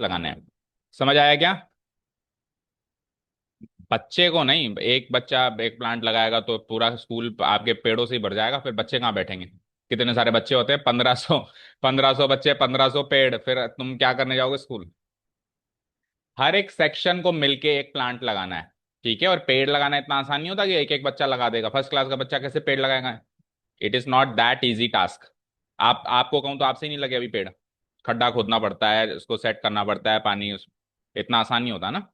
लगाने हैं। समझ आया क्या? बच्चे को नहीं, एक बच्चा एक प्लांट लगाएगा तो पूरा स्कूल आपके पेड़ों से ही भर जाएगा, फिर बच्चे कहाँ बैठेंगे? कितने सारे बच्चे होते हैं? 1500। 1500 बच्चे, 1500 पेड़, फिर तुम क्या करने जाओगे स्कूल? हर एक सेक्शन को मिलके एक प्लांट लगाना है। ठीक है, और पेड़ लगाना इतना आसान नहीं होता कि एक एक बच्चा लगा देगा। फर्स्ट क्लास का बच्चा कैसे पेड़ लगाएगा? It is not that easy task. आपको कहूं तो आपसे ही नहीं लगे अभी पेड़। खड्डा खोदना पड़ता है, उसको सेट करना पड़ता है, पानी इतना आसान नहीं होता ना।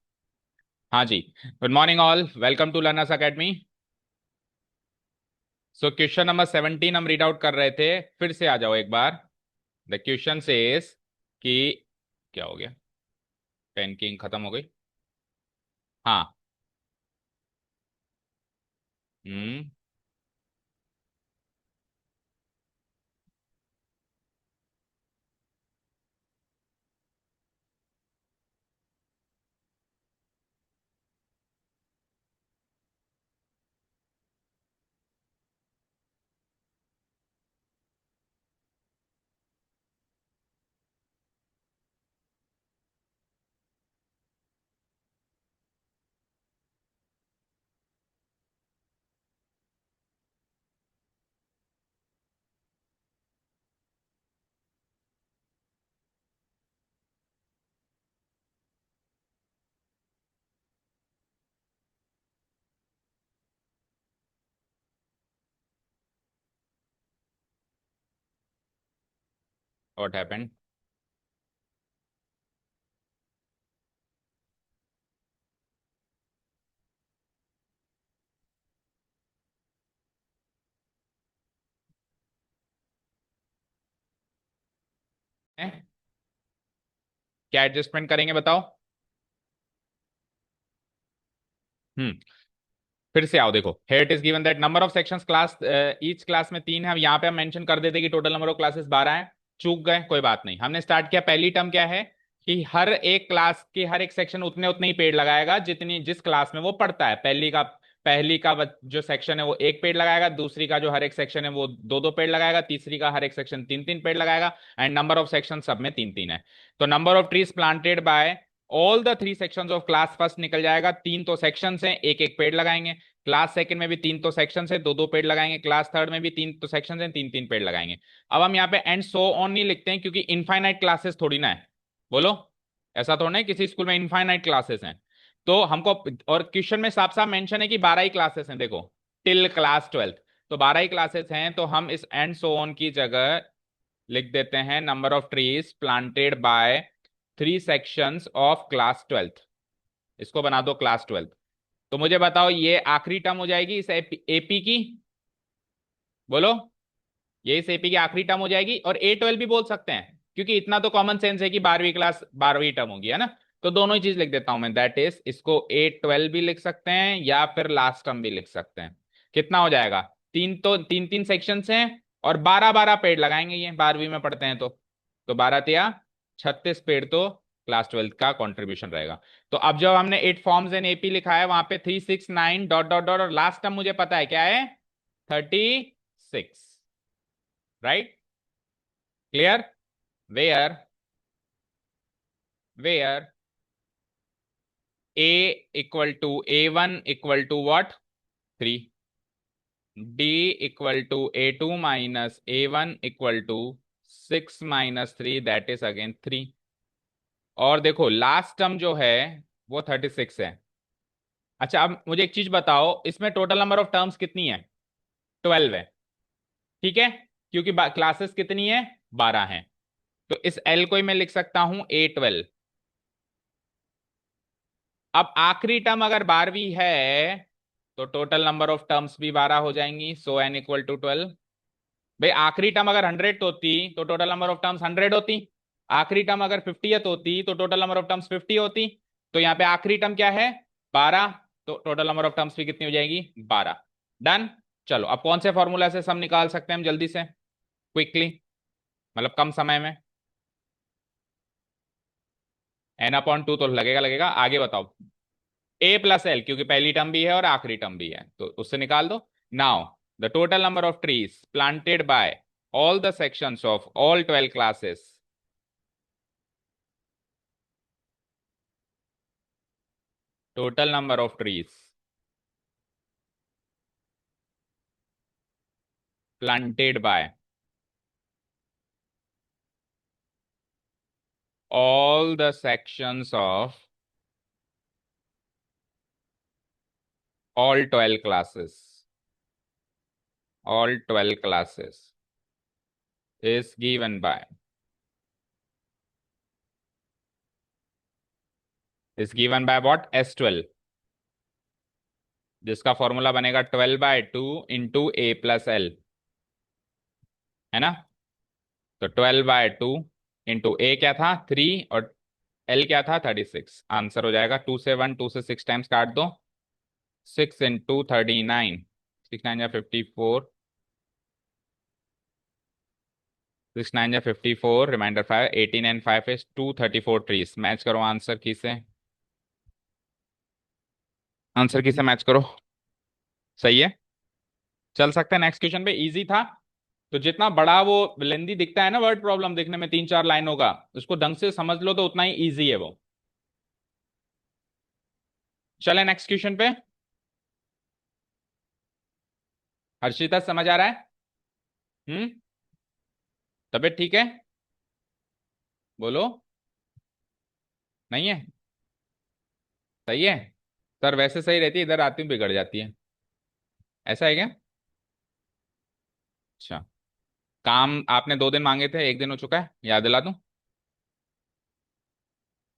हाँ जी। Good morning all, welcome to learners academy. So question number 17 हम रीड आउट कर रहे थे, फिर से आ जाओ एक बार। द क्वेश्चन सेज कि क्या हो गया? पेन की इंक खत्म हो गई। हाँ। हम्म। What happened? क्या एडजस्टमेंट करेंगे बताओ? हम्म। फिर से आओ, देखो here it is given that number of sections class each class में 3 है। यहाँ पे हम मेंशन कर देते कि टोटल नंबर ऑफ क्लासेस 12 है। चूक गए, कोई बात नहीं। हमने स्टार्ट किया, पहली टर्म क्या है कि हर एक क्लास के हर एक सेक्शन उतने उतने ही पेड़ लगाएगा जितनी जिस क्लास में वो पढ़ता है। जो सेक्शन है वो एक पेड़ लगाएगा, दूसरी का जो हर एक सेक्शन है वो दो दो पेड़ लगाएगा, तीसरी का हर एक सेक्शन तीन तीन पेड़ लगाएगा। एंड नंबर ऑफ सेक्शन सब में तीन तीन है। तो number of trees planted by all the three sections of class first निकल जाएगा। तीन तो सेक्शन है, एक एक पेड़ लगाएंगे। क्लास सेकंड में भी तीन तो सेक्शन है, दो दो पेड़ लगाएंगे। क्लास थर्ड में भी तीन तो सेक्शन है, तीन तीन पेड़ लगाएंगे। अब हम यहाँ पे एंड सो ऑन नहीं लिखते हैं क्योंकि इनफाइनाइट क्लासेस थोड़ी ना है। बोलो, ऐसा थोड़ा ना है किसी स्कूल में इनफाइनाइट क्लासेस हैं। तो हमको, और क्वेश्चन में साफ साफ मेंशन है कि 12 ही क्लासेस हैं, देखो, टिल क्लास 12। तो 12 ही क्लासेस हैं, तो हम इस एंड सो ऑन की जगह लिख देते हैं number of trees planted by three sections of class 12। इसको बना दो क्लास 12। तो मुझे बताओ, ये आखिरी टर्म हो जाएगी इस एपी की? बोलो, ये इस एपी की आखिरी टर्म हो जाएगी। और A12 भी बोल सकते हैं क्योंकि इतना तो कॉमन सेंस है कि 12वीं क्लास 12वीं टर्म होगी, है ना। तो दोनों ही चीज लिख देता हूं मैं, दैट इज इसको A12 भी लिख सकते हैं या फिर लास्ट टर्म भी लिख सकते हैं। कितना हो जाएगा? तीन तो तीन तीन सेक्शन हैं और 12 12 पेड़ लगाएंगे, ये 12वीं में पढ़ते हैं तो 12 तिया 36 पेड़ तो क्लास 12 का कंट्रीब्यूशन रहेगा। तो अब जब हमने 8 फॉर्म्स इन एपी लिखा है, वहां पे 3 6 9 डॉट डॉट डॉट और लास्ट टर्म मुझे पता है क्या है, 36। Right? Clear? Where A = A1 = what? 3। D = A2 - A1 = 6 - 3, that is again 3। और देखो लास्ट टर्म जो है वो 36 है। अच्छा, अब मुझे एक चीज बताओ, इसमें टोटल नंबर ऑफ टर्म्स कितनी है? 12 है। ठीक है, क्योंकि क्लासेस कितनी है? 12 हैं। तो इस L को ही मैं लिख सकता हूं A12। अब आखिरी टर्म अगर 12वीं है तो टोटल नंबर ऑफ टर्म्स भी 12 हो जाएंगी, सो n = 12। भाई आखिरी टर्म अगर 100 होती तो टोटल नंबर ऑफ टर्म्स 100 होती। आखिरी टर्म अगर 50th होती तो टोटल नंबर ऑफ टर्म्स 50 होती। तो यहाँ पे आखिरी टर्म क्या है? 12। तो टोटल नंबर ऑफ टर्म्स भी कितनी हो जाएगी? 12। डन। चलो, अब कौन से फॉर्मूला से सम निकाल सकते हैं हम जल्दी से, क्विकली, मतलब कम समय में? n/2 तो लगेगा लगेगा, आगे बताओ। A + L, क्योंकि पहली टर्म भी है और आखिरी टर्म भी है तो उससे निकाल दो। Now the total number of trees planted by all the sections of all 12 classes total number of trees planted by all the sections of all 12 classes, all 12 classes is given by, is given by what? S12, जिसका formula बनेगा 12/2 into ए plus L, है ना? तो 12/2 into ए क्या था 3 और L क्या था 36। आंसर हो जाएगा 2 से 1, 2 से 6 टाइम्स काट दो, 6 इंटू 39, 6 9 या 54, 6 9 या 54, remainder 5, 18 and 5 is 234 trees. Match करो आंसर की से, आंसर की से मैच करो। सही है, चल सकते हैं नेक्स्ट क्वेश्चन पे। इजी था। तो जितना बड़ा वो लेंदी दिखता है ना वर्ड प्रॉब्लम, देखने में 3 4 लाइनों का, उसको ढंग से समझ लो तो उतना ही इजी है वो। चले नेक्स्ट क्वेश्चन पे। हर्षिता समझ आ रहा है? हम्म। तबीयत ठीक है? बोलो। नहीं है? सही है। सर वैसे सही रहती है, इधर आती हूँ बिगड़ जाती है। ऐसा है क्या? अच्छा। काम आपने 2 दिन मांगे थे, 1 दिन हो चुका है, याद दिला दूं?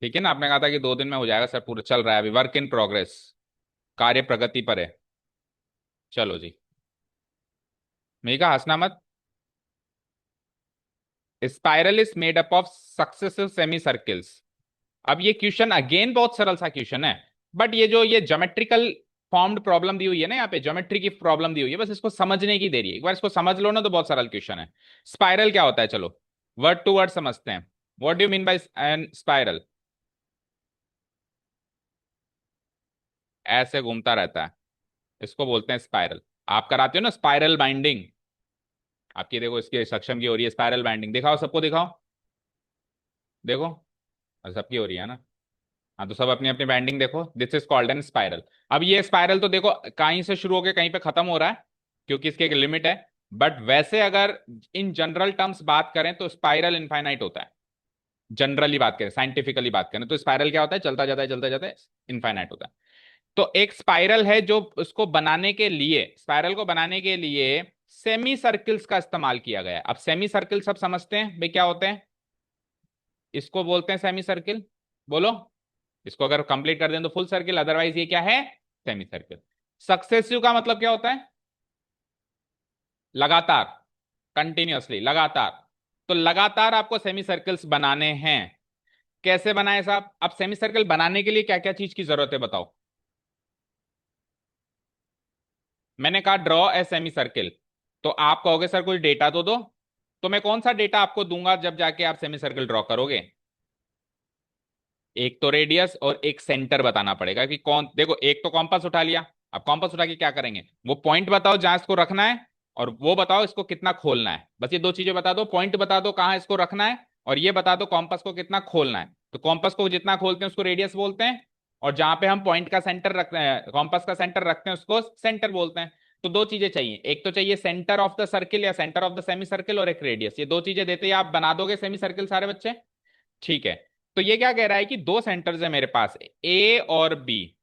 ठीक है ना, आपने कहा था कि 2 दिन में हो जाएगा सर, पूरा चल रहा है अभी, वर्क इन प्रोग्रेस, कार्य प्रगति पर है। चलो जी। मेघा हंसना मत। Spiral is made up of successive semi circles. अब ये क्वेश्चन अगेन बहुत सरल सा क्वेश्चन है, बट ये जो ये ज्योमेट्रिकल फॉर्म्ड प्रॉब्लम दी हुई है ना, यहाँ पे ज्योमेट्री की प्रॉब्लम दी हुई है, बस इसको समझने की देरी है। एक बार इसको समझ लो ना तो बहुत सरल क्वेश्चन है। स्पाइरल क्या होता है, चलो वर्ड टू वर्ड समझते हैं। What do you mean by an spiral? ऐसे घूमता रहता है, इसको बोलते हैं स्पाइरल। आप कराते हो ना स्पाइरल बाइंडिंग, आपकी देखो इसकी सक्षम की हो रही है स्पाइरल बाइंडिंग, दिखाओ सबको दिखाओ, देखो। सबकी हो रही है ना? हाँ, तो सब अपनी अपनी बाइंडिंग देखो, this is called an spiral. अब ये स्पाइरल तो देखो कहीं से शुरू होकर कहीं पे खत्म हो रहा है, क्योंकि इसकी एक लिमिट है। बट वैसे अगर इन जनरल टर्म्स बात करें तो स्पाइरल इनफाइनाइट होता है। जनरली बात करें, साइंटिफिकली बात करें तो स्पाइरल क्या होता है? चलता जाता है, चलता जाता है, इनफाइनाइट होता है। तो एक स्पाइरल है जो उसको बनाने के लिए, स्पाइरल को बनाने के लिए सेमी सर्किल्स का इस्तेमाल किया गया है। अब सेमी सर्किल सब समझते हैं भाई क्या होते हैं? इसको बोलते हैं सेमी सर्किल। बोलो। इसको अगर कंप्लीट कर दें तो फुल सर्किल, अदरवाइज ये क्या है? Semi circle. सक्सेसिव का मतलब क्या होता है? लगातार, कंटिन्यूअसली, लगातार। तो लगातार आपको सेमी सर्कल्स बनाने हैं। कैसे बनाए साहब? अब सेमी सर्कल बनाने के लिए क्या क्या चीज की जरूरत है बताओ? मैंने कहा ड्रॉ ए सेमी सर्किल, तो आप कहोगे सर कुछ डेटा तो दो। तो मैं कौन सा डेटा आपको दूंगा जब जाके आप सेमी सर्कल ड्रॉ करोगे? एक तो रेडियस और एक सेंटर बताना पड़ेगा कि कौन, देखो एक तो कॉम्पास उठा लिया। अब कॉम्पास उठा के क्या करेंगे? वो पॉइंट बताओ जहां इसको रखना है, और वो बताओ इसको कितना खोलना है। बस ये 2 चीजें बता दो, पॉइंट बता दो कहाँ इसको रखना है, और ये बता दो कॉम्पास को कितना खोलना है। तो कॉम्पास को जितना खोलते हैं उसको रेडियस बोलते हैं, और जहां पे हम पॉइंट का सेंटर रखते हैं, कॉम्पास का सेंटर रखते हैं, उसको सेंटर बोलते हैं। तो 2 चीजें चाहिए, एक तो चाहिए सेंटर ऑफ द सर्किल या centre of the semi circle, और एक रेडियस। ये 2 चीजें देते ही आप बना दोगे सेमी सर्किल सारे बच्चे। ठीक है। तो ये क्या कह रहा है कि 2 सेंटर्स है मेरे पास, ए और बी।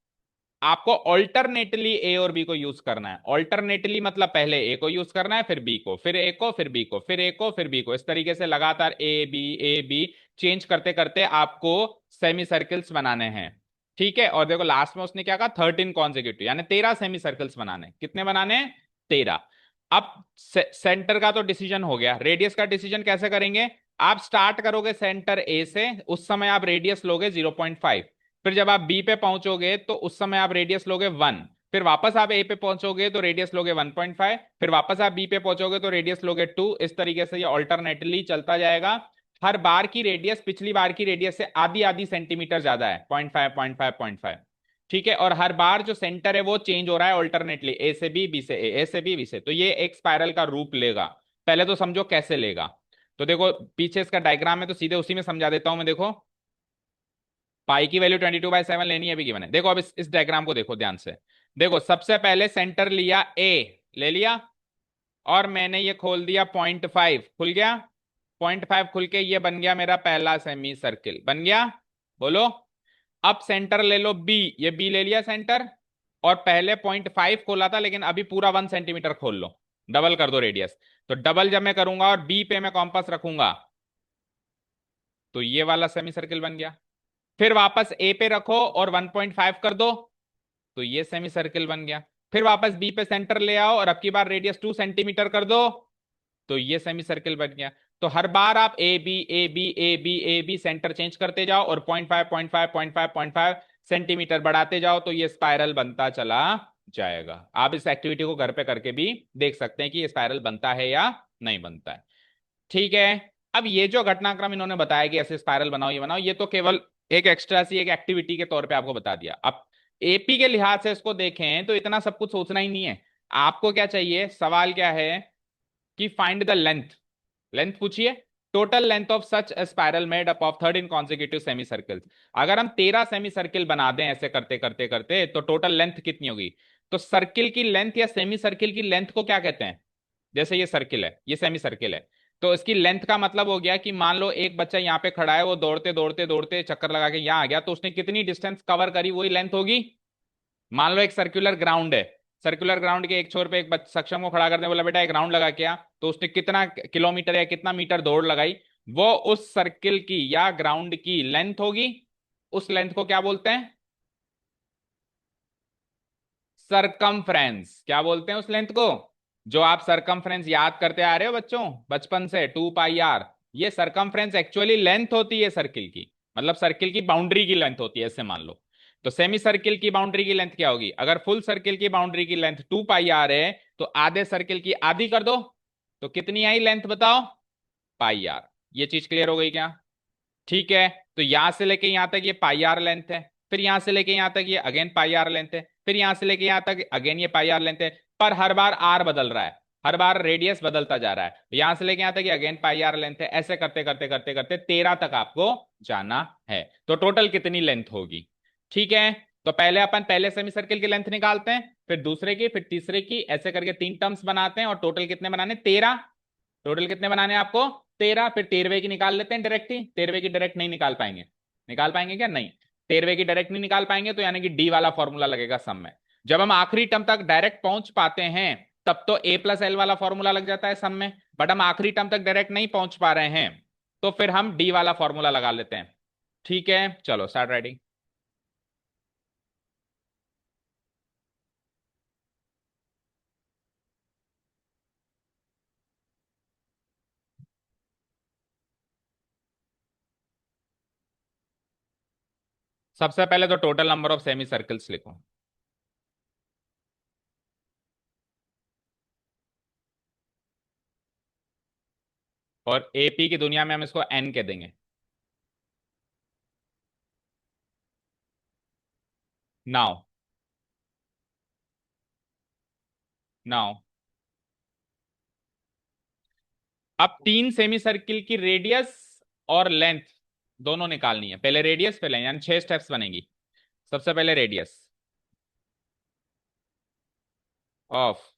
आपको ऑल्टरनेटली ए और बी को यूज करना है। ऑल्टरनेटली मतलब पहले ए को यूज करना है, फिर बी को, फिर ए को, फिर बी को, फिर ए को, फिर बी को। इस तरीके से लगातार ए बी चेंज करते करते आपको सेमी सर्कल्स बनाने हैं। ठीक है। और देखो लास्ट में उसने क्या कहा, 13 कॉन्जिक्यूटिव, यानी 13 सेमी सर्कल्स बनाने। कितने बनाने हैं? 13। अब सेंटर का तो डिसीजन हो गया, रेडियस का डिसीजन कैसे करेंगे? आप स्टार्ट करोगे सेंटर ए से, उस समय आप रेडियस लोगे 0.5। फिर जब आप बी पे पहुंचोगे तो उस समय आप रेडियस लोगे 1। फिर वापस आप ए पे पहुंचोगे तो रेडियस लोगे 1.5। फिर वापस आप बी पे पहुंचोगे तो रेडियस लोगे 2। इस तरीके से ये ऑल्टरनेटली चलता जाएगा। हर बार की रेडियस पिछली बार की रेडियस से आधी आधी सेंटीमीटर ज्यादा है, 0.5 0.5 0.5। ठीक है। और हर बार जो सेंटर है वो चेंज हो रहा है ऑल्टरनेटली, ए से बी, बी से ए से बी, बी से। तो ये एक स्पाइरल का रूप लेगा। पहले तो समझो कैसे लेगा। तो देखो पीछे इसका डायग्राम है, तो सीधे उसी में समझा देता हूं मैं, देखो। पाई की वैल्यू 22/7 लेनी है, भी गिवन है। देखो अब इस डायग्राम को देखो ध्यान से। देखो सबसे पहले सेंटर लिया ए, ले लिया, और मैंने ये खोल दिया 0.5, खुल गया 0.5, खुल के ये बन गया मेरा पहला सेमी सर्किल बन गया। बोलो। अब सेंटर ले लो बी, ये बी ले लिया सेंटर, और पहले 0.5 खोला था लेकिन अभी पूरा 1 सेंटीमीटर खोल लो, डबल कर दो रेडियस। तो डबल जब मैं करूंगा और बी पे मैं कॉम्पास रखूंगा तो ये वाला सेमी सर्किल बन गया। फिर वापस ए पे रखो और 1.5 कर दो तो ये सेमी सर्किल बन गया। फिर वापस बी पे सेंटर ले आओ और अब की बार रेडियस 2 सेंटीमीटर कर दो तो ये सेमी सर्किल बन गया। तो हर बार आप A B A B A B A B centre change करते जाओ और 0.5 सेंटीमीटर बढ़ाते जाओ तो ये स्पाइरल बनता चला जाएगा। आप इस एक्टिविटी को घर पे करके भी देख सकते हैं कि ये स्पाइरल बनता है या नहीं बनता है। ठीक है। अब ये जो घटनाक्रम इन्होंने बताया कि ऐसे स्पाइरल बनाओ ये बनाओ, ये तो केवल एक एक्स्ट्रा सी एक एक्टिविटी के तौर पे आपको बता दिया। अब एपी के लिहाज से इसको देखें तो इतना सब कुछ सोचना ही नहीं है। आपको क्या चाहिए, सवाल क्या है कि फाइंड द लेंथ। लेंथ पूछिए, total length of such A spiral made up of 13 consecutive semi circles. अगर हम 13 सेमी सर्किल बना दें ऐसे करते करते करते तो टोटल लेंथ कितनी होगी। तो सर्किल की लेंथ या सेमी सर्किल की लेंथ को क्या कहते हैं। जैसे ये सर्किल है, ये सेमी सर्किल है, तो इसकी लेंथ का मतलब हो गया कि मान लो एक बच्चा यहाँ पे खड़ा है, वो दौड़ते दौड़ते दौड़ते चक्कर लगा के यहाँ आ गया, तो उसने कितनी डिस्टेंस कवर करी वही लेंथ होगी। मान लो एक सर्कुलर ग्राउंड है, सर्कुलर ग्राउंड के एक छोर पे एक सक्षम को खड़ा करने बोला बेटा एक राउंड लगा क्या, तो उसने कितना किलोमीटर या कितना मीटर दौड़ लगाई, वो उस सर्किल की या ग्राउंड की लेंथ होगी। उस लेंथ को क्या बोलते हैं, सरकमफ्रेंस। क्या बोलते हैं उस लेंथ को, जो आप सरकमफ्रेंस याद करते आ रहे हो बच्चों बचपन से, 2 पाई आर। ये सरकमफ्रेंस एक्चुअली लेंथ होती है सर्किल की, मतलब सर्किल की बाउंड्री की लेंथ होती है, ऐसे मान लो। तो सेमी सर्किल की बाउंड्री की लेंथ क्या होगी, अगर फुल सर्किल की बाउंड्री की लेंथ 2 पाई आर है तो आधे सर्किल की आधी कर दो तो कितनी आई लेंथ बताओ, पाई आर। ये चीज क्लियर हो गई क्या। ठीक है। तो यहां से लेके यहां तक ये पाई आर लेंथ है, फिर यहां से लेके यहां तक ये अगेन पाई आर लेंथ है, फिर यहां से लेके यहां तक अगेन ये पाई आर लेंथ है। पर हर बार आर बदल रहा है, हर बार रेडियस बदलता जा रहा है। यहां से लेके यहां तक ये अगेन पाई आर लेंथ है। ऐसे करते करते करते करते 13 तक आपको जाना है। तो टोटल कितनी लेंथ होगी। ठीक है। तो पहले अपन पहले सेमी सर्किल की लेंथ निकालते हैं, फिर दूसरे की, फिर तीसरे की, ऐसे करके 3 टर्म्स बनाते हैं और टोटल कितने बनाने, 13। टोटल कितने बनाने हैं आपको, 13। फिर 13वें की निकाल लेते हैं डायरेक्ट ही, 13वें की डायरेक्ट नहीं निकाल पाएंगे, निकाल पाएंगे क्या, नहीं। 13वें की डायरेक्ट नहीं निकाल पाएंगे तो यानी कि डी वाला फॉर्मूला लगेगा सम में। जब हम आखिरी टर्म तक डायरेक्ट पहुंच पाते हैं तब तो ए प्लस एल वाला फॉर्मूला लग जाता है सम में, बट हम आखिरी टर्म तक डायरेक्ट नहीं पहुंच पा रहे हैं तो फिर हम डी वाला फॉर्मूला लगा लेते हैं। ठीक है, चलो स्टार्ट राइटिंग। सबसे पहले तो total number of semi circles लिखो। और एपी की दुनिया में हम इसको एन कह देंगे। नाउ, नाउ अब 3 सेमी सर्किल की रेडियस और लेंथ दोनों निकालनी है। पहले रेडियस पे लें, यानी 6 स्टेप्स बनेगी। सबसे पहले radius of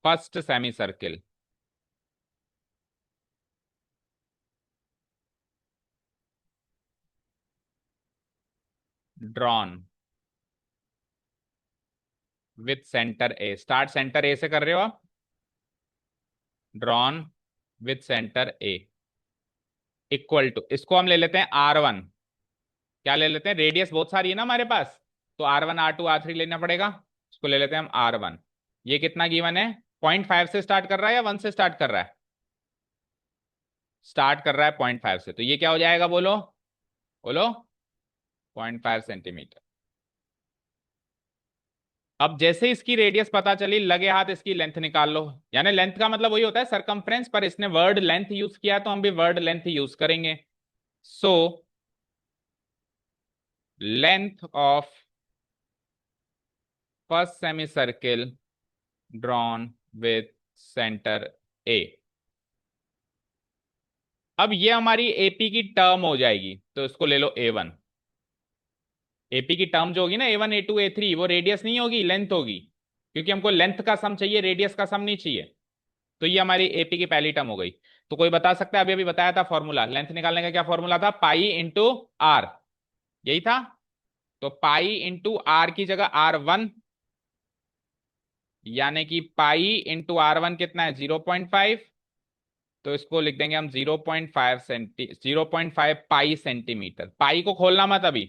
first semi circle drawn with centre A. Start centre A से कर रहे हो आप, drawn with centre A equal to, इसको हम ले लेते हैं R1। क्या ले लेते हैं, रेडियस बहुत सारी है ना हमारे पास, तो R1 R2 R3 लेना पड़ेगा। इसको ले लेते हैं हम R1। ये कितना गिवन है, 0.5 से स्टार्ट कर रहा है या 1 से स्टार्ट कर रहा है, स्टार्ट कर रहा है 0.5 से, तो ये क्या हो जाएगा बोलो, बोलो 0.5 सेंटीमीटर। अब जैसे इसकी रेडियस पता चली लगे हाथ इसकी लेंथ निकाल लो। यानी लेंथ का मतलब वही होता है सरकमफ्रेंस, पर इसने वर्ड लेंथ यूज किया तो हम भी वर्ड लेंथ यूज करेंगे। So length of first semi circle drawn with centre A. अब ये हमारी एपी की टर्म हो जाएगी, तो इसको ले लो A1। एपी की टर्म जो होगी ना A1 A2 A3, वो रेडियस नहीं होगी, लेंथ होगी, क्योंकि हमको लेंथ का सम चाहिए, रेडियस का सम नहीं चाहिए। तो ये हमारी एपी की पहली टर्म हो गई। तो कोई बता सकता है, अभी अभी बताया था फॉर्मूला लेंथ निकालने का, क्या फॉर्मूला था? पाई इंटू आर, यही था। तो पाई इंटू आर की जगह R1, यानी कि पाई इंटू R1 कितना है? 0.5। तो इसको लिख देंगे हम 0.5 पाई सेंटीमीटर। पाई को खोलना मत अभी,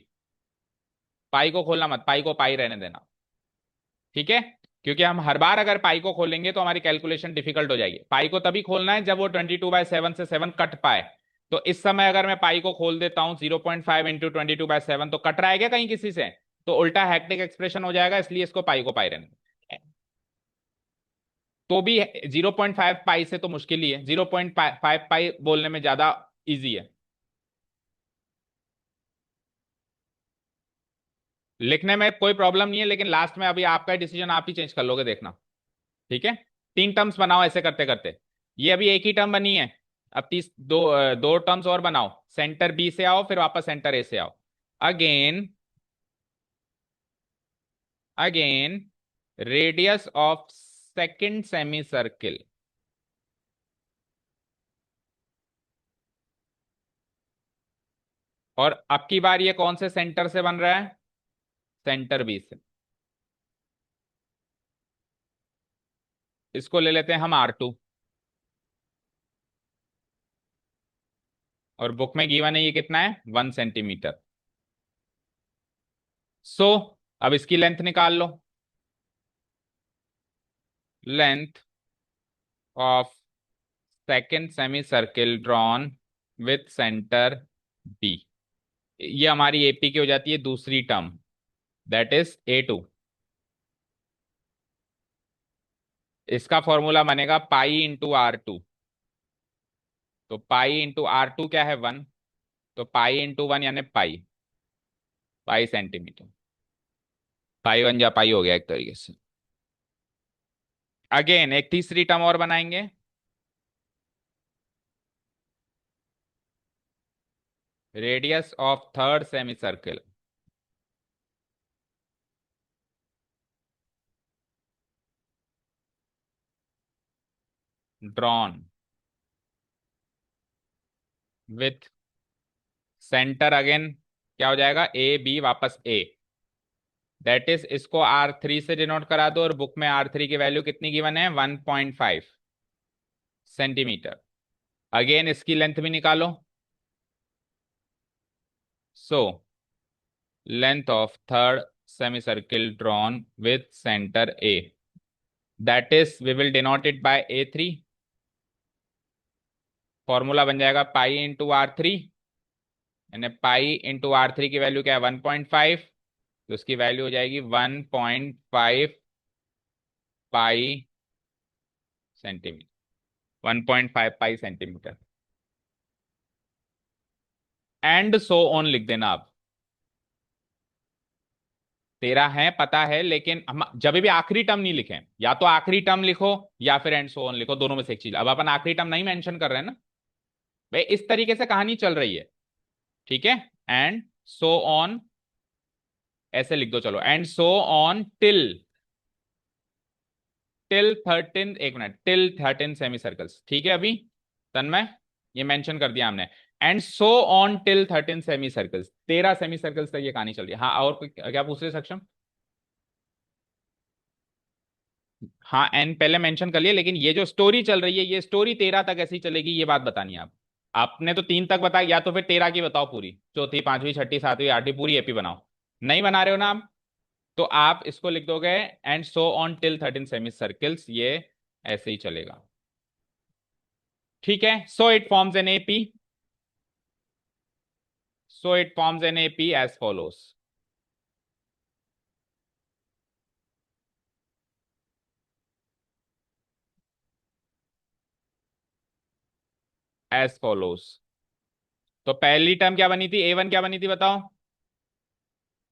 पाई को खोलना मत, पाई को पाई रहने देना, ठीक है? क्योंकि हम हर बार अगर पाई को खोलेंगे तो हमारी कैलकुलेशन डिफिकल्ट हो जाएगी। पाई को तभी खोलना है जब वो 22/7 से 7 कट पाए। तो इस समय अगर मैं पाई को खोल देता हूं 0.5 इंटू 22/7, तो कट रहा है क्या कहीं किसी से? तो उल्टा हैक्टिक एक्सप्रेशन हो जाएगा, इसलिए इसको पाई को पाई रहने दें। तो भी 0.5 पाई से तो मुश्किल ही है, 0.5 पाई बोलने में ज्यादा इजी है। लिखने में कोई प्रॉब्लम नहीं है, लेकिन लास्ट में अभी आपका डिसीजन, आप ही चेंज कर लोगे, देखना। ठीक है, तीन टर्म्स बनाओ ऐसे करते करते। ये अभी एक ही टर्म बनी है, अब दो टर्म्स और बनाओ। सेंटर बी से आओ, फिर वापस सेंटर ए से आओ। Again, again radius of second semi circle. और अब की बार ये कौन से सेंटर से बन रहा है? सेंटर बी से। इसको ले लेते हैं हम R2, और बुक में गिवन है ये कितना है? 1 सेंटीमीटर। सो अब इसकी लेंथ निकाल लो। Length of second semi circle drawn with centre B, ये हमारी एपी की हो जाती है दूसरी टर्म, दैट इज A2। इसका फॉर्मूला बनेगा पाई इंटू R2। तो पाई इंटू R2 क्या है? 1। तो पाई इंटू 1 यानी पाई, पाई सेंटीमीटर। पाई वन जा पाई हो गया एक तरीके से। अगेन एक तीसरी टर्म और बनाएंगे। Radius of third semi circle drawn with centre, again क्या हो जाएगा? A B वापस A, दैट इज इसको R3 से डिनोट करा दो, और बुक में R3 की वैल्यू कितनी गिवन है? 1.5 सेंटीमीटर। अगेन इसकी लेंथ भी निकालो। So length of third semi circle drawn with centre A, that is we will denote it by A3। Formula बन जाएगा पाई इंटू R3, यानी पाई इंटू R3 की वैल्यू क्या है? 1.5। तो उसकी वैल्यू हो जाएगी 1.5 पाई centimetre, 1.5 pi centimetre. And so on लिख देना आप। तेरा है पता है, लेकिन हम जब भी आखिरी टर्म नहीं लिखें, या तो आखिरी टर्म लिखो या फिर एंड सो ऑन लिखो, दोनों में से एक चीज। अब अपन आखिरी टर्म नहीं मेंशन कर रहे हैं ना भाई, इस तरीके से कहानी चल रही है, ठीक है? एंड सो ऑन ऐसे लिख दो, चलो। And so on till, till 13, एक मिनट, टिल 13 सेमी सर्कल्स, ठीक है? अभी तन्मय ये मेंशन कर दिया हमने। And so on till 13 semi circles, 13 semi circles तक ये कहानी चल रही है। हाँ, और कोई क्या पूछ रहे सक्षम? हाँ, एन पहले मेंशन कर लिया, लेकिन ये जो स्टोरी चल रही है, ये स्टोरी 13 तक ऐसी चलेगी, ये बात बतानी है आप। आपने तो 3 तक बताया, या तो फिर 13 की बताओ पूरी, चौथी पांचवी छठी सातवीं आठवीं पूरी एपी बनाओ। नहीं बना रहे हो ना आप? तो आप इसको लिख दोगे and so on till 13 semi circles, ये ऐसे ही चलेगा, ठीक है? So it forms an AP, so it forms an AP as follows, as follows. तो पहली टर्म क्या बनी थी? A1 क्या बनी थी बताओ?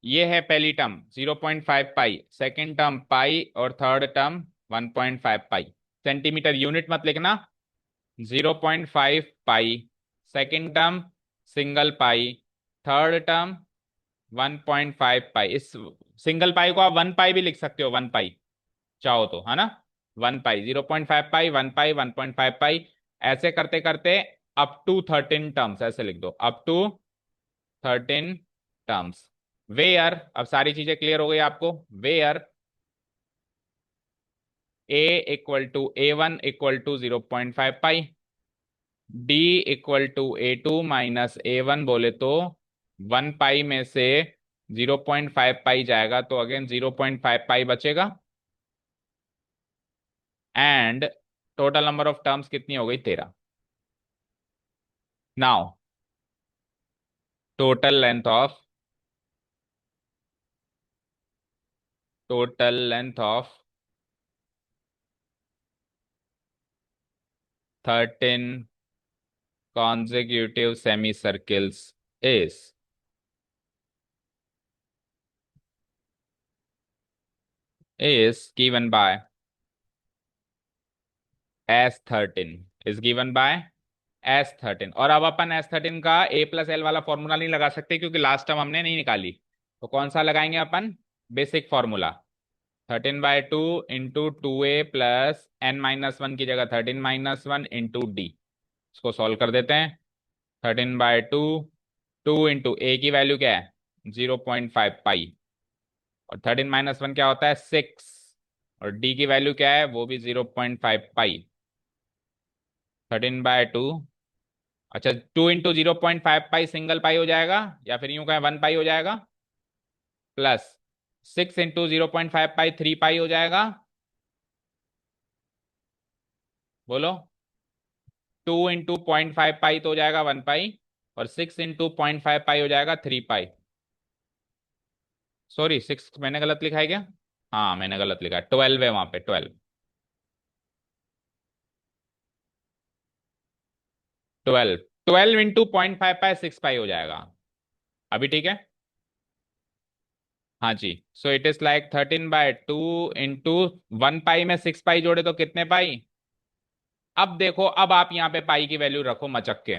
ये है पहली टर्म 0.5 पाई, सेकेंड टर्म पाई, और थर्ड टर्म 1.5 पाई। सेंटीमीटर यूनिट मत लिखना, 0.5 पाई सेकेंड टर्म सिंगल पाई, थर्ड टर्म 1.5 पाई। इस सिंगल पाई को आप 1 पाई भी लिख सकते हो, 1 पाई चाहो तो, है ना। 1 पाई, 0.5 पाई, 1 पाई, 1.5 पाई, ऐसे करते करते अप टू 13 टर्म्स, ऐसे लिख दो, अप टू 13 टर्म्स। वेयर, अब सारी चीजें क्लियर हो गई आपको। Where a equal to A1 equal to 0.5 pi, d equal to A2 minus A1 बोले तो 1 पाई में से 0.5 पाई जाएगा तो अगेन 0.5 पाई बचेगा। And total number of terms कितनी हो गई, 13। Now total length of, total length of 13 consecutive semicircles is given by S13, is given by S13। और अब अपन S13 का A प्लस एल वाला फॉर्मूला नहीं लगा सकते क्योंकि लास्ट टर्म हमने नहीं निकाली, तो कौन सा लगाएंगे अपन, basic formula. 13/2 into 2A plus n-1 की जगह 13-1 इंटू डी। इसको सॉल्व कर देते हैं। 13/2, 2 इंटू ए की वैल्यू क्या है 0.5 पाई, और 13-1 क्या होता है 6, और डी की वैल्यू क्या है वो भी 0.5 पाई। 13/2, अच्छा 2 इंटू 0.5 पाई सिंगल पाई हो जाएगा, या फिर यूं कहें 1 पाई हो जाएगा, प्लस 6 इंटू 0.5 पाई 3 पाई हो जाएगा। बोलो, 2 इंटू 0.5 पाई तो हो जाएगा 1 पाई, और 6 इंटू 0.5 पाई हो जाएगा 3 पाई। सॉरी 6 मैंने गलत लिखा है क्या, हाँ मैंने गलत लिखा है, 12 है वहां पे, 12। 12, 12 इंटू 0.5 पाई 6 पाई हो जाएगा। अभी ठीक है, हाँ जी। So it is like 13/2 into 1 pi में 6 पाई जोड़े तो कितने पाई। अब देखो, अब आप यहाँ पे पाई की वैल्यू रखो मचक के,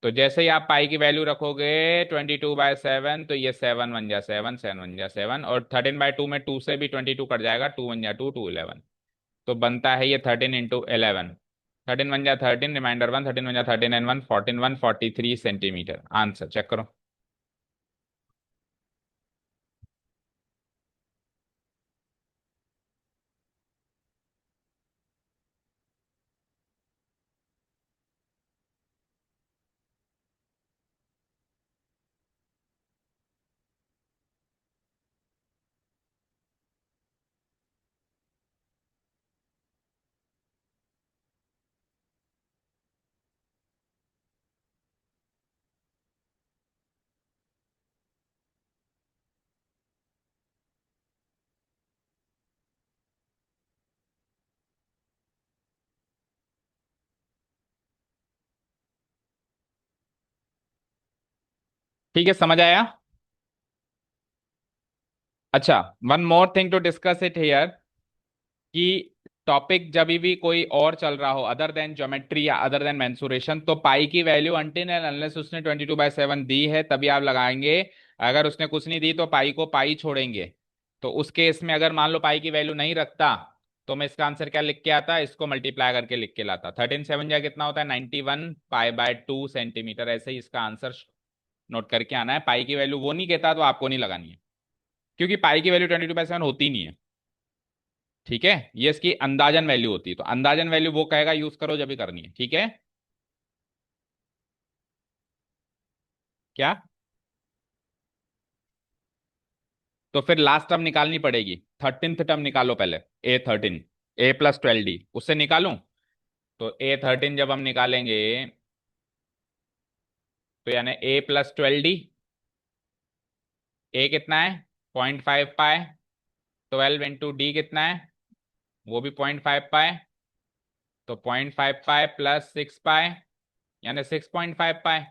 तो जैसे ही आप पाई की वैल्यू रखोगे 22/7, तो ये 7 बन जा 7, 7 बन जा 7, और 13/2 में 2 से भी 22 कट जाएगा, 2 बन जा 2, 2 11, तो बनता है ये 13 इंटू 11। 13 बन जा 13, रिमाइंडर 1, 13 बन जा 13 एंड 1 14, 143 सेंटीमीटर। आंसर चेक करो। ठीक है, समझ आया। अच्छा, one more thing to discuss it here, कि टॉपिक जब भी कोई और चल रहा हो अदर देन ज्योमेट्री या अदर देन मेंसुरेशन, तो पाई की वैल्यू अनटिल एंड अनलेस उसने 22/7 दी है तभी आप लगाएंगे। अगर उसने कुछ नहीं दी तो पाई को पाई छोड़ेंगे। तो उस केस में अगर मान लो पाई की वैल्यू नहीं रखता, तो मैं इसका आंसर क्या लिख के आता, इसको मल्टीप्लाई करके लिख के लाता। 13/7 या कितना होता है 91 पाई/2 सेंटीमीटर, ऐसे ही इसका आंसर नोट करके आना है। पाई की वैल्यू वो नहीं कहता तो आपको नहीं लगानी है, क्योंकि पाई की वैल्यू 22/7 होती नहीं है। ठीक है, ये इसकी अंदाजन वैल्यू होती है, तो अंदाजन वैल्यू वो कहेगा यूज करो जब भी करनी है, ठीक है। क्या, तो फिर लास्ट टर्म निकालनी पड़ेगी, 13th टर्म निकालो पहले। A13, A+12D उससे निकालूं, तो A13 जब हम निकालेंगे, तो यानी A+12D, ए कितना है 0.5 पाए, 12 इंटू डी कितना है वो भी 0.5 पाए, तो 0.5 पाए प्लस 6 पाए, यानी 6.5 पाए।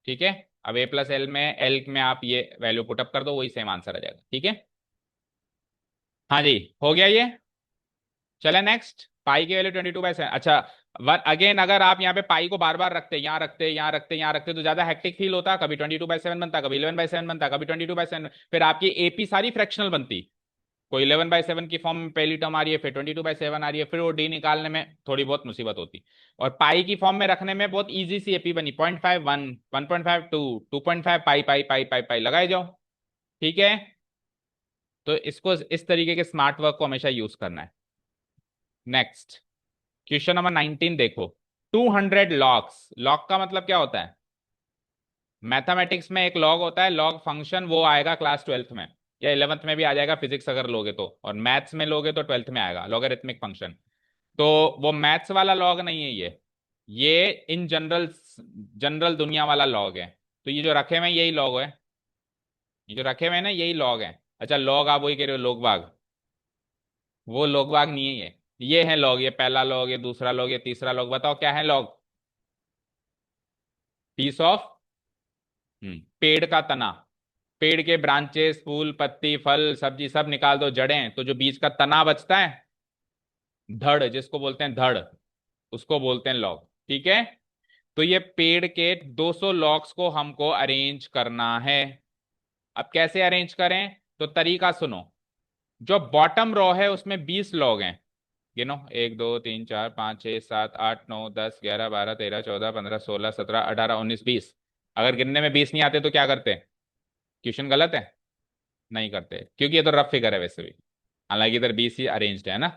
ठीक है, अब A+L में आप ये वैल्यू पुटअप कर दो, वही सेम आंसर आ जाएगा, ठीक है। हाँ जी, हो गया ये। चले नेक्स्ट, पाई की वैल्यू 22/7। अच्छा, अगेन अगर आप यहाँ पे पाई को बार बार रखते, यहाँ रखते, यहाँ रखते, यहाँ रखते, तो ज्यादा हेक्टिक फील होता, कभी 22/7 बनता, कभी 11/7 बनता, कभी 22/7, फिर आपकी एपी सारी फ्रैक्शनल बनती। कोई 11/7 की फॉर्म में पहली टर्म आ रही है, फिर 22/7 आ रही है, फिर वो डी निकालने में थोड़ी बहुत मुसीबत होती। और पाई की फॉर्म में रखने में बहुत इजी सी एपी बनी, 0.51, 1.52, 2.5, पाई पाई पाई पाई पाई लगाए जाओ। ठीक है, तो इसको इस तरीके के स्मार्ट वर्क को हमेशा यूज करना है। नेक्स्ट क्वेश्चन नंबर 19 देखो। 200 लॉग्स, लॉग का मतलब क्या होता है? मैथमेटिक्स में एक लॉग होता है, लॉग फंक्शन, वो आएगा क्लास 12th में या 11th में भी आ जाएगा, फिजिक्स अगर लोगे तो, और मैथ्स में लोगे तो 12th में आएगा, लॉगरिथमिक फंक्शन। तो वो मैथ्स वाला लॉग नहीं है ये इन जनरल, जनरल दुनिया वाला लॉग है। तो ये जो रखे हुए हैं यही लॉग है, ये जो रखे हुए हैं ना यही लॉग है। अच्छा, लॉग आप वही कह रहे हो लोग बाग, वो लोग बाग नहीं है ये है लॉग, ये पहला लॉग, ये दूसरा लॉग, ये तीसरा लॉग। बताओ क्या है लॉग? पीस ऑफ, पेड़ का तना, पेड़ के ब्रांचेस, फूल, पत्ती, फल, सब्जी सब निकाल दो, जड़ें, तो जो बीच का तना बचता है, धड़ जिसको बोलते हैं, धड़, उसको बोलते हैं लॉग। ठीक है, तो ये पेड़ के 200 लॉग्स को हमको अरेंज करना है। अब कैसे अरेंज करें? तो तरीका सुनो। जो बॉटम रो है उसमें 20 लॉग हैं, गिनो, 1 2 3 4 5 6 7 8 9 10 11 12 13 14 15 16 17 18 19 20। अगर गिनने में 20 नहीं आते तो क्या करते? क्वेश्चन गलत है? नहीं करते, क्योंकि ये तो रफ फिगर है वैसे भी, हालांकि इधर 20 ही अरेंज्ड है ना।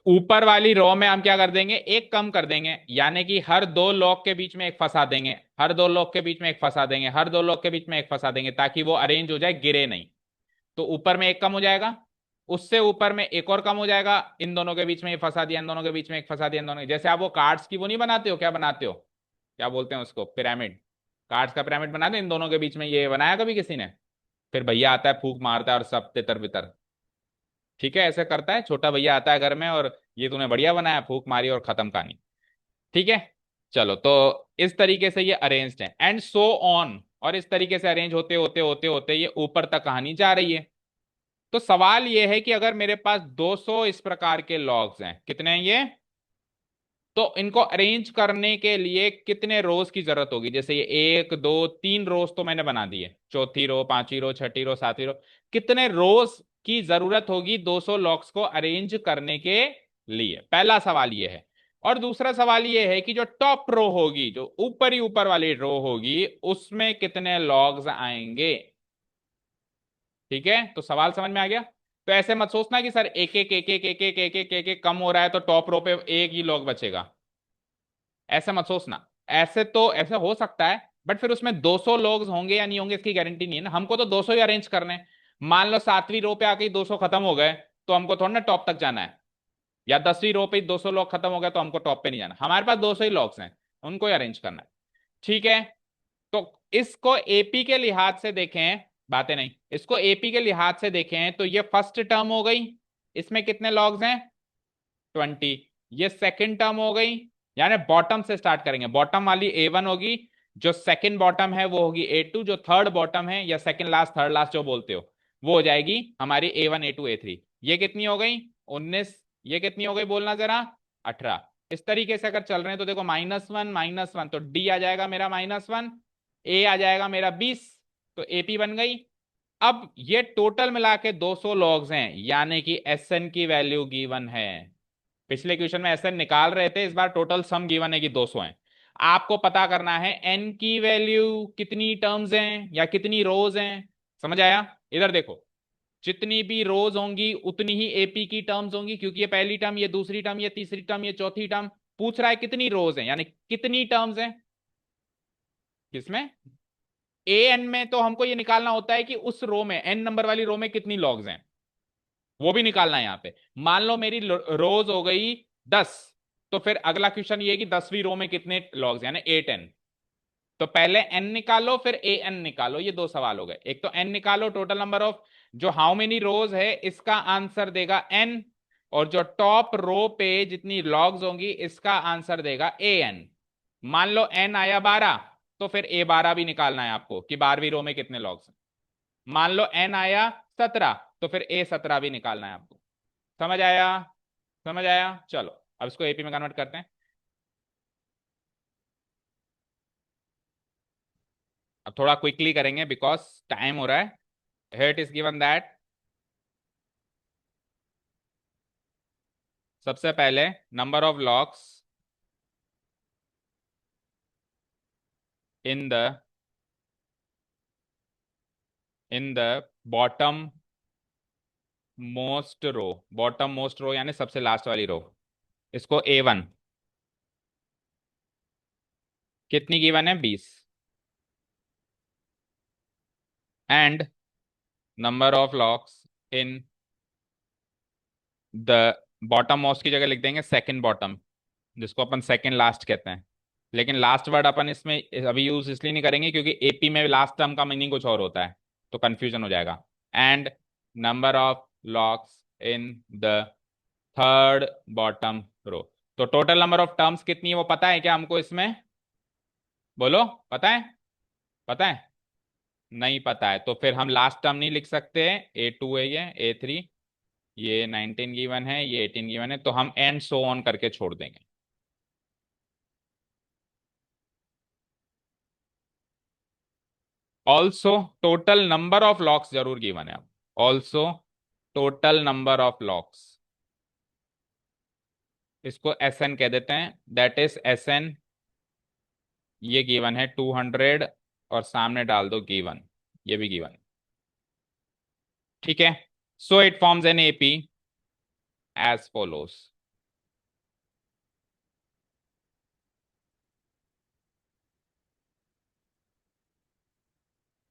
ऊपर वाली रो में हम क्या कर देंगे, एक कम कर देंगे, यानी कि हर दो लॉग के बीच में एक फंसा देंगे, हर दो लॉग के बीच में एक फंसा देंगे, हर दो लॉग के बीच में एक फंसा देंगे, ताकि वो अरेंज हो जाए, गिरे नहीं। तो ऊपर में एक कम हो जाएगा, उससे ऊपर में एक और कम हो जाएगा, इन दोनों के बीच में ये फंसा दिया, इन दोनों के बीच में एक फंसा दिया, इन दोनों, जैसे आप वो कार्ड्स की वो नहीं बनाते हो, क्या बनाते हो, क्या बोलते हैं उसको, पिरामिड, कार्ड्स का पिरामिड बनाते, इन दोनों के बीच में ये बनाया कभी किसी ने? फिर भैया आता है फूक मारता है और सब तितर बितर। ठीक है, ऐसे करता है, छोटा भैया आता है घर में और ये तूने बढ़िया बनाया, फूक मारी और खत्म कहानी। ठीक है, चलो, तो इस तरीके से ये अरेंज्ड है, एंड सो ऑन, और इस तरीके से अरेंज होते होते होते होते ये ऊपर तक कहानी जा रही है। तो सवाल ये है कि अगर मेरे पास 200 इस प्रकार के लॉग्स हैं, कितने हैं ये, तो इनको अरेंज करने के लिए कितने रोज की जरूरत होगी? जैसे ये 1 2 3 रोज तो मैंने बना दिए, चौथी रो, पांचवी रो, छठी रो, सातवीं रो, कितने रोज की जरूरत होगी 200 लॉग्स को अरेंज करने के लिए? पहला सवाल ये है। और दूसरा सवाल ये है कि जो टॉप रो होगी, जो ऊपर ही ऊपर वाली रो होगी, उसमें कितने लॉग्स आएंगे? ठीक है, तो सवाल समझ में आ गया? तो ऐसे मत सोचना कि सर एक एक एक एक एक एक एक एक एक एक कम हो रहा है तो टॉप रो पे एक ही लॉग बचेगा, ऐसा मत सोचना। ऐसे तो ऐसा हो सकता है, बट फिर उसमें 200 लोग होंगे या नहीं होंगे इसकी गारंटी नहीं है ना, हमको तो 200 ही अरेंज करने हैं। मान लो 7वीं रो पे आके 200 खत्म हो गए, तो हमको थोड़ा ना टॉप तक जाना है, या 10वीं रो पे 200 लोग खत्म हो गए तो हमको टॉप पे नहीं जाना, हमारे पास 200 ही लॉग्स हैं, उनको ही अरेंज करना है। ठीक है, तो इसको एपी के लिहाज से देखें, बातें नहीं, इसको एपी के लिहाज से देखें तो ये फर्स्ट टर्म हो गई, इसमें कितने लॉग्स हैं, 20। ये सेकंड टर्म हो गई, यानी बॉटम से स्टार्ट करेंगे, बॉटम वाली A1 होगी, जो सेकंड बॉटम है वो होगी A2, जो थर्ड बॉटम है या सेकंड लास्ट, थर्ड लास्ट जो बोलते हो, वो हो जाएगी हमारी A1 A2 A3। ये कितनी हो गई, 19। ये कितनी हो गई बोलना जरा, 18। इस तरीके से अगर चल रहे हैं तो देखो, -1 तो डी आ जाएगा मेरा -1, ए आ जाएगा मेरा 20, तो एपी बन गई। अब ये टोटल मिला के 200 लॉग्स हैं, यानी कि एस एन की वैल्यू गिवन है। पिछले क्वेश्चन में एस एन निकाल रहे थे, इस बार टोटल सम गिवन है कि 200 है। आपको पता करना है एन की वैल्यू, कितनी टर्म्स हैं या कितनी रोज हैं। समझ आया? इधर देखो, जितनी भी रोज होंगी उतनी ही एपी की टर्म्स होंगी, क्योंकि ये पहली टर्म, ये दूसरी टर्म, ये तीसरी टर्म, ये चौथी टर्म। पूछ रहा है कितनी रोज हैं, यानी कितनी टर्म्स हैं किसमें, ए एन में। तो हमको ये निकालना होता है कि उस रो में, एन नंबर वाली रो में कितनी लॉग्स हैं, वो भी निकालना है यहाँ पे। मान लो मेरी रोज हो गई 10, तो फिर अगला क्वेश्चन ये है कि 10वीं रो में कितने लॉग्स, यानी 8n। तो पहले n निकालो फिर ए एन निकालो, ये दो सवाल हो गए। एक तो n निकालो, टोटल नंबर ऑफ जो हाउ मेनी रोज है इसका आंसर देगा n, और जो टॉप रो पे जितनी लॉग्स होंगी इसका आंसर देगा ए एन। मान लो n आया 12, तो फिर A12 भी निकालना है आपको कि 12वीं रो में कितने लॉग्स हैं। मान लो n आया 17, तो फिर A17 भी निकालना है आपको। समझ आया? समझ आया? चलो अब इसको एपी में कन्वर्ट करते हैं। अब थोड़ा क्विकली करेंगे बिकॉज टाइम हो रहा है। Here it is given that सबसे पहले number of locks in the bottom most row, bottom most row यानी सबसे लास्ट वाली रो, इसको A1 कितनी गिवन है 20, and number of locks in the bottom most की जगह लिख देंगे सेकंड बॉटम, जिसको अपन सेकंड लास्ट कहते हैं। लेकिन लास्ट वर्ड अपन इसमें अभी यूज इसलिए नहीं करेंगे क्योंकि एपी में लास्ट टर्म का मीनिंग कुछ और होता है, तो कंफ्यूजन हो जाएगा। And number of locks in the third bottom row. तो टोटल नंबर ऑफ टर्म्स कितनी है वो पता है क्या हमको इसमें? बोलो, पता है? पता है? नहीं पता है तो फिर हम लास्ट टर्म नहीं लिख सकते। A2 है, ये A3, ये 19 गिवन है, ये 18 गिवन है, तो हम एंड सो ऑन करके छोड़ देंगे। Also total number of locks जरूर गिवन है। Also total number of locks, इसको SN कह देते हैं, दैट इज SN। ये गिवन है 200 और सामने डाल दो गिवन, ये भी गिवन। ठीक है, so it forms an AP as follows.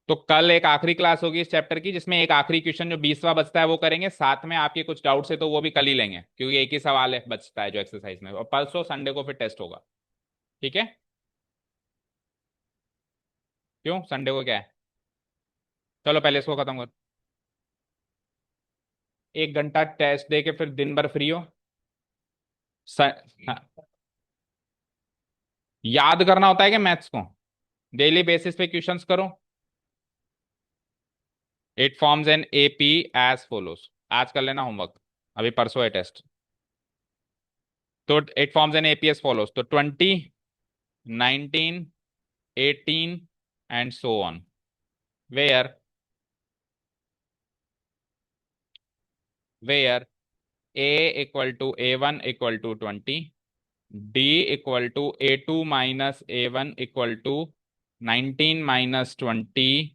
तो कल एक आखिरी क्लास होगी इस चैप्टर की, जिसमें एक आखिरी क्वेश्चन जो 20वां बचता है वो करेंगे, साथ में आपके कुछ डाउट्स है तो वो भी कल ही लेंगे, क्योंकि एक ही सवाल है बचता है जो एक्सरसाइज में, और परसों संडे को फिर टेस्ट होगा। ठीक है? क्यों, संडे को क्या है? चलो पहले इसको खत्म कर। 1 घंटा टेस्ट दे के फिर दिन भर फ्री हो। स... हाँ, याद करना होता है कि मैथ्स को डेली बेसिस पे क्वेश्चंस करो। It forms an AP as follows. आज कर लेना होमवर्क, अभी परसों है टेस्ट। तो it forms an AP as follows, तो 20, 19, 18 and so on, where A equal to A1 equal to 20, D equal to A2 minus A1 equal to 19 minus 20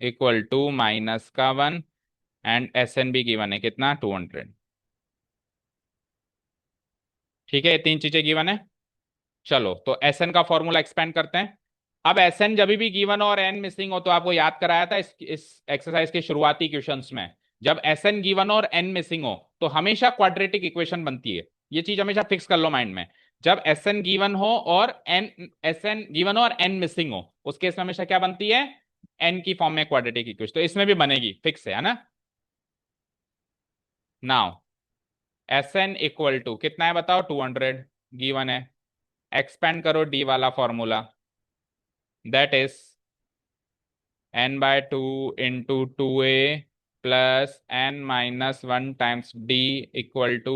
equal to minus का 1, and SN भी given है कितना, 200। ठीक है, ये तीन चीजें गिवन है। चलो तो SN का फॉर्मूला एक्सपेंड करते हैं। अब SN जब भी गिवन और N मिसिंग हो, तो आपको याद कराया था इस एक्सरसाइज के शुरुआती क्वेश्चंस में, जब SN गिवन और N मिसिंग हो तो हमेशा क्वाड्रेटिक इक्वेशन बनती है। ये चीज हमेशा फिक्स कर लो माइंड में। जब SN गिवन हो और N, SN गिवन और N मिसिंग हो, उस केस में हमेशा क्या बनती है, N की फॉर्म में क्वाड्रेटिक इक्वेशन, तो इसमें भी बनेगी, फिक्स है ना? नाउ SN इक्वल टू कितना है बताओ, 200 गिवन है। एक्सपेंड करो D वाला formula, that is n/2 into 2a plus n-1 times D equal to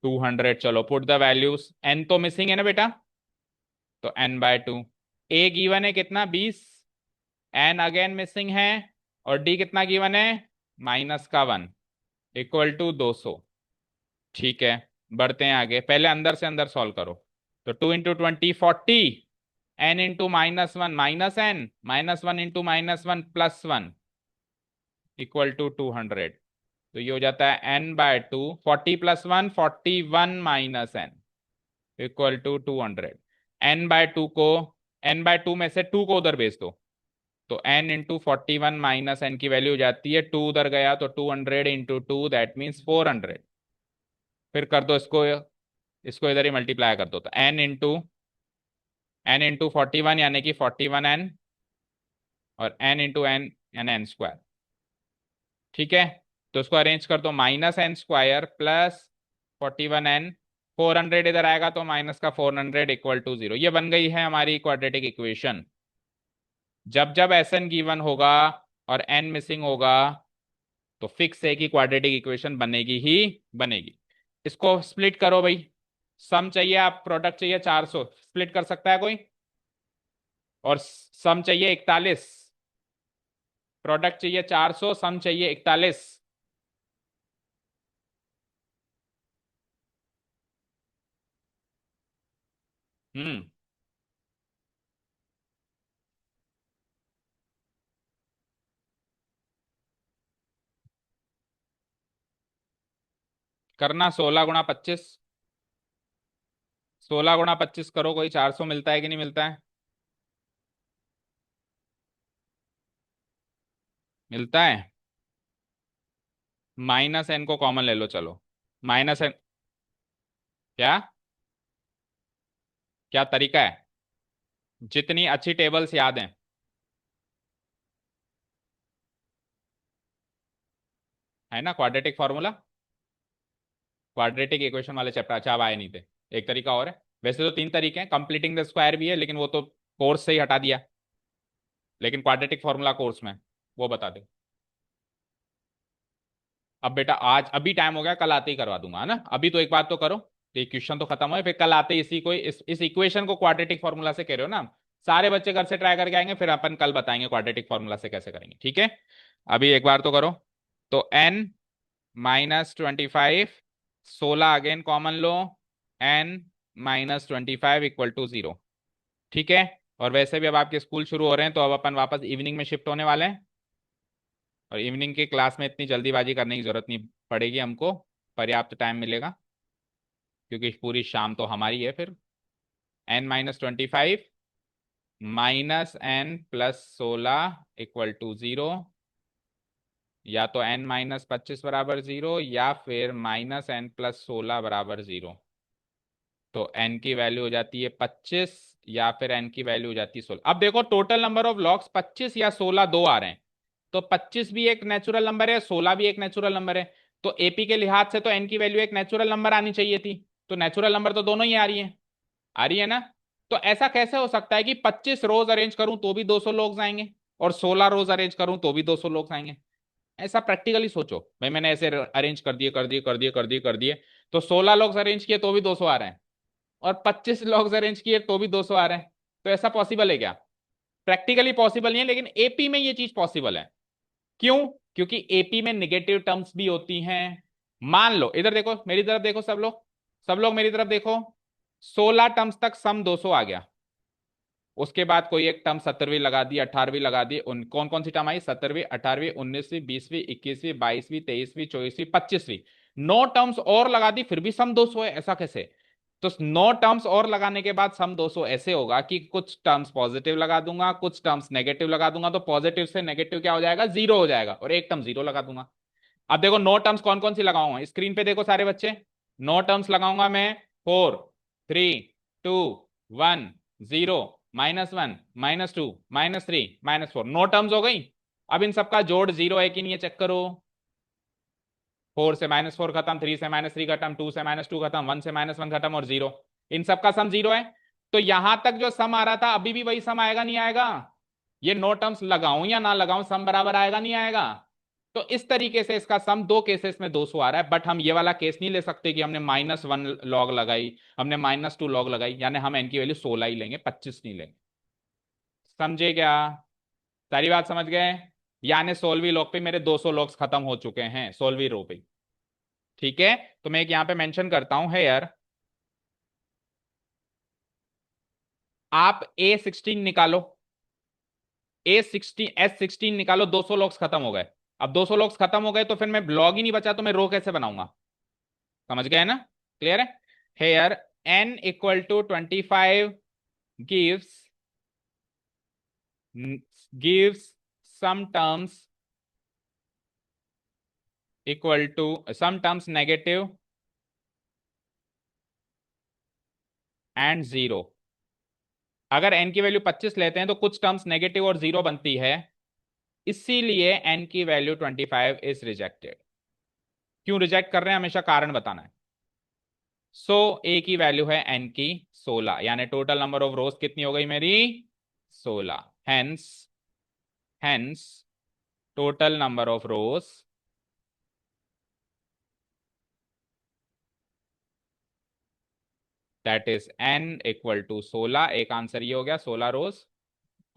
200। चलो पुट द वैल्यूज, n तो मिसिंग है ना बेटा, तो n/2। a गिवन है कितना, 20, n अगेन मिसिंग है, और D कितना गिवन है, -1 इक्वल टू 200। ठीक है, बढ़ते हैं आगे, पहले अंदर से अंदर सॉल्व करो। तो 2 into 20 40, n into -1 minus n, -1 into -1 +1 equal to 200। तो ये हो जाता है n/2, 40 + 1 41 minus n equal to 200। n/2 में से 2 को उधर भेज दो, तो n इंटू 41 माइनस n की वैल्यू हो जाती है 2, उधर गया तो 200 इंटू 2 दैट मीन्स 400। फिर कर दो इसको, इसको इधर ही मल्टीप्लाई कर दो, तो n इंटू 41 यानी कि 41n, और n इंटू n यानी n²। ठीक है, तो इसको अरेंज कर दो, -n² प्लस 41n, 400 इधर आएगा तो माइनस का 400 इक्वल टू 0। ये बन गई है हमारी क्वाड्रेटिक इक्वेशन। जब जब SN गिवन होगा और n मिसिंग होगा, तो फिक्स है कि क्वाड्रेटिक इक्वेशन बनेगी ही बनेगी। इसको स्प्लिट करो भाई, सम चाहिए, आप प्रोडक्ट चाहिए 400, स्प्लिट कर सकता है कोई? और सम चाहिए 41, प्रोडक्ट चाहिए 400, सम चाहिए 41। हम्म। करना 16 × 25, 16 × 25 करो, कोई 400 मिलता है कि नहीं मिलता है? मिलता है। माइनस एन को कॉमन ले लो, चलो। Minus n. क्या? क्या तरीका है? जितनी अच्छी टेबल्स याद हैं। है ना क्वाड्रेटिक फॉर्मूला? क्वाड्रेटिक इक्वेशन वाले चैप्टर अच्छा अब आए नहीं थे। एक तरीका और है, वैसे तो तीन तरीके हैं, कंप्लीटिंग द स्क्वायर भी है, लेकिन वो तो कोर्स से ही हटा दिया। लेकिन क्वाड्रेटिक फॉर्मूला कोर्स में, वो बता दे। अब बेटा आज अभी टाइम हो गया, कल आते ही करवा दूंगा, है ना? अभी तो एक बात तो करो, ये क्वेश्चन तो खत्म हो, फिर कल आते ही इसी को इस इक्वेशन को क्वाड्रेटिक फॉर्मूला से कह रहे हो ना? सारे बच्चे घर से ट्राई करके आएंगे, फिर अपन कल बताएंगे क्वाड्रेटिक फॉर्मूला से कैसे करेंगे, ठीक है? अभी एक बार तो करो। तो n -25, 16 अगेन कॉमन लो, n -25 = 0। ठीक है। और वैसे भी अब आपके स्कूल शुरू हो रहे हैं, तो अब अपन वापस इवनिंग में शिफ्ट होने वाले हैं। और इवनिंग की क्लास में इतनी जल्दीबाजी करने की जरूरत नहीं पड़ेगी हमको, पर्याप्त टाइम मिलेगा, क्योंकि पूरी शाम तो हमारी है फिर। n -25 -n+16 = 0, या तो n-25 बराबर 0, या फिर -n+16 = 0। तो n की वैल्यू हो जाती है 25, या फिर n की वैल्यू हो जाती है 16। अब देखो टोटल नंबर ऑफ लॉग्स 25 या 16 दो आ रहे हैं, तो 25 भी एक नेचुरल नंबर है, 16 भी एक नेचुरल नंबर है। तो एपी के लिहाज से तो n की वैल्यू एक नेचुरल नंबर आनी चाहिए थी। तो नेचुरल नंबर तो दोनों ही आ रही है, आ रही है ना? तो ऐसा कैसे हो सकता है कि 25 रोज अरेंज करूं तो भी 200 लोग आएंगे, और 16 रोज अरेंज करूं तो भी 200 लोग आएंगे? ऐसा प्रैक्टिकली सोचो भाई, मैंने ऐसे अरेंज कर दिए कर दिए कर दिए कर दिए कर दिए, तो 16 लोग अरेंज किए तो भी 200 आ रहे हैं, और 25 लोग अरेंज किए तो भी 200 आ रहे हैं। तो ऐसा पॉसिबल है क्या? प्रैक्टिकली पॉसिबल नहीं है, लेकिन एपी में ये चीज पॉसिबल है। क्यों? क्योंकि एपी में निगेटिव टर्म्स भी होती हैं। मान लो, इधर देखो, मेरी तरफ देखो सब लोग, सब लोग मेरी तरफ देखो। 16 टर्म्स तक सम 200 आ गया। उसके बाद कोई एक टर्म 17वीं लगा दी, 18वीं लगा दी, उन कौन कौन सी टर्म आई? 17वीं, 18वीं, 19वीं, 20वीं, 21वीं, 22वीं, 23वीं, 24वीं, 25वीं। 9 टर्म्स और लगा दी, फिर भी सम 200 है, ऐसा कैसे? तो 9 टर्म्स और लगाने के बाद सम 200 ऐसे होगा कि कुछ टर्म्स पॉजिटिव लगा दूंगा, कुछ टर्म्स नेगेटिव लगा दूंगा, तो पॉजिटिव से नेगेटिव क्या हो जाएगा? 0 हो जाएगा, और एक टर्म 0 लगा दूंगा। अब देखो 9 टर्म्स कौन कौन सी लगाऊंगा, स्क्रीन पे देखो सारे बच्चे। 9 टर्म्स लगाऊंगा मैं। 4, 3, 2, 1, 0, -1, -2, -3, -4, 9 टर्म्स हो गई। अब इन सबका जोड़ 0 है कि नहीं, ये चेक करो। 4 से -4 खत्म, 3 से -3 खत्म, 2 से -2 खत्म, 1 से -1 खत्म, और 0। इन सबका सम 0 है। तो यहां तक जो सम आ रहा था अभी भी वही सम आएगा नहीं आएगा? ये 9 टर्म्स लगाऊं या ना लगाऊं, सम बराबर आएगा नहीं आएगा? तो इस तरीके से इसका सम दो केसेस में 200 आ रहा है। बट हम ये वाला केस नहीं ले सकते कि हमने -1 लॉग लगाई, हमने -2 लॉग लगाई, यानी हम एन की वैल्यू 16 ही लेंगे, 25 नहीं लेंगे। समझे क्या? सारी बात समझ गए? यानी 16वीं लॉग पे मेरे 200 लॉग्स खत्म हो चुके हैं, 16वीं रो पे। ठीक है। तो मैं एक यहां पे मेंशन करता हूं है यार। आप A16 निकालो, S16 निकालो, 200 लॉग्स खत्म हो गए। अब 200 लॉग्स खत्म हो गए तो फिर मैं लॉग ही नहीं बचा, तो मैं रो कैसे बनाऊंगा? समझ गए ना? क्लियर है? Here n = 25 gives gives some terms equal to some terms negative and 0। अगर n की वैल्यू 25 लेते हैं तो कुछ टर्म्स नेगेटिव और 0 बनती है, इसीलिए n की वैल्यू 25 इज रिजेक्टेड। क्यों रिजेक्ट कर रहे हैं, हमेशा कारण बताना है। सो a की वैल्यू है n की 16, यानी टोटल नंबर ऑफ रोज कितनी हो गई मेरी? 16। Hence total number of rose that is n = 16। एक आंसर ये हो गया, 16 रोज।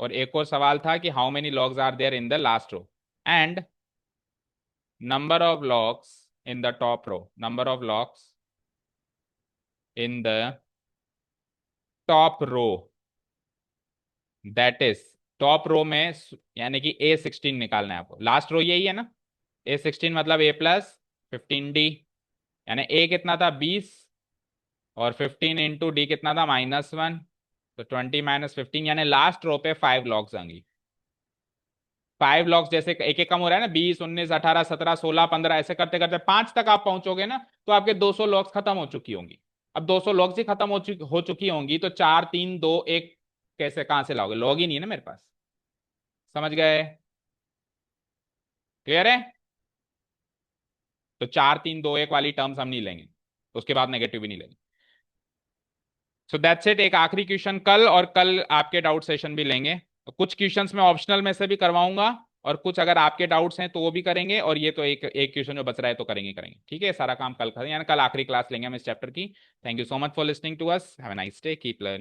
और एक और सवाल था कि how many logs are there in the last row and number of logs in the top row, number of logs in the top row, that is top row में यानी कि A16 निकालना है आपको। लास्ट रो यही है ना, A16 मतलब A+15D, यानी A कितना था 20 और 15 इंटू डी कितना था -1, तो 20 -15 यानी लास्ट रो पे 5 लॉग्स आएंगी। 5 लॉग्स जैसे एक एक कम हो रहा है ना, 20 19 18 17 16 15 ऐसे करते करते 5 तक आप पहुंचोगे ना, तो आपके 200 लॉग्स खत्म हो चुकी होंगी। अब 200 लॉग्स ही खत्म हो चुकी होंगी तो 4 3 2 1 कैसे कहां से लाओगे, लॉग ही नहीं है ना मेरे पास। समझ गए? क्लियर है? तो 4 3 2 1 वाली टर्म्स हम नहीं लेंगे, उसके बाद नेगेटिव भी नहीं लेंगे। So that's it. एक आखिरी क्वेश्चन कल, और कल आपके डाउट सेशन भी लेंगे। तो कुछ क्वेश्चंस मैं ऑप्शनल में से भी करवाऊंगा, और कुछ अगर आपके डाउट्स हैं तो वो भी करेंगे, और ये तो एक एक क्वेश्चन जो बच रहा है तो करेंगे करेंगे। ठीक है, सारा काम कल करें, यानी कल आखिरी क्लास लेंगे हम इस चैप्टर की। Thank you so much for listening to us, have a nice day, keep learning.